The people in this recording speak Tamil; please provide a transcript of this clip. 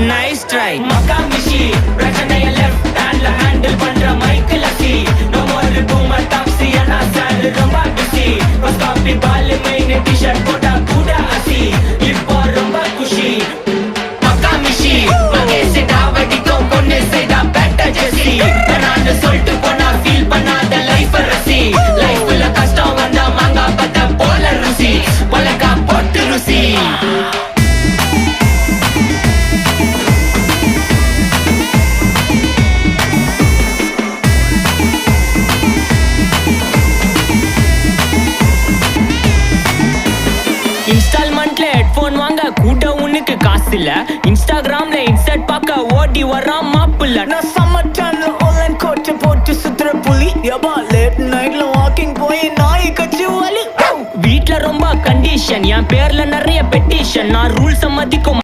நைஸ் ட்ரை மகாமிஷி பிரச்சனைய லெஃப்ட் ஹேண்ட்ல ஹேண்டில் பண்ற மைக்கேல் அசி நோ மோர் பூமர் டாக்ஸி அண்ணா சார் ரொம்ப பிஸி ஃபர்ஸ்ட் காப்பி பால் மெயின் டி-ஷர்ட் போட்டா கூட அசி இப்போ ரொம்ப குஷி மகாமிஷி மகேஷ் டாவடிக்கும் பொண்ணு செய்தா பெட்டர் ஜெசி நான் சொல்லிட்டு போனா ஃபீல் பண்ணாத லைஃப் ரசி லைஃப்ல கஷ்டம் வந்தா மாங்கா பத்த போல ருசி பலகா போட்டு ருசி இன்ஸ்டால்மெண்ட்ல ஹெட்போன் வாங்க கூட உனக்கு காசு இல்ல இன்ஸ்டாகிராம்ல இன்ஸ்டன்ட் பார்க்க ஓடி வரான் மாப்பிள்ள நான் சம்மர் டைம்ல ஆன்லைன் கோட்டை போட்டு சுத்துற புலி யபா லேட் நைட்ல வாக்கிங் போய் நாய் கச்சி வலி வீட்ல ரொம்ப கண்டிஷன் என் பேர்ல நிறைய பெட்டிஷன் நான் ரூல்ஸ் மதிக்கும்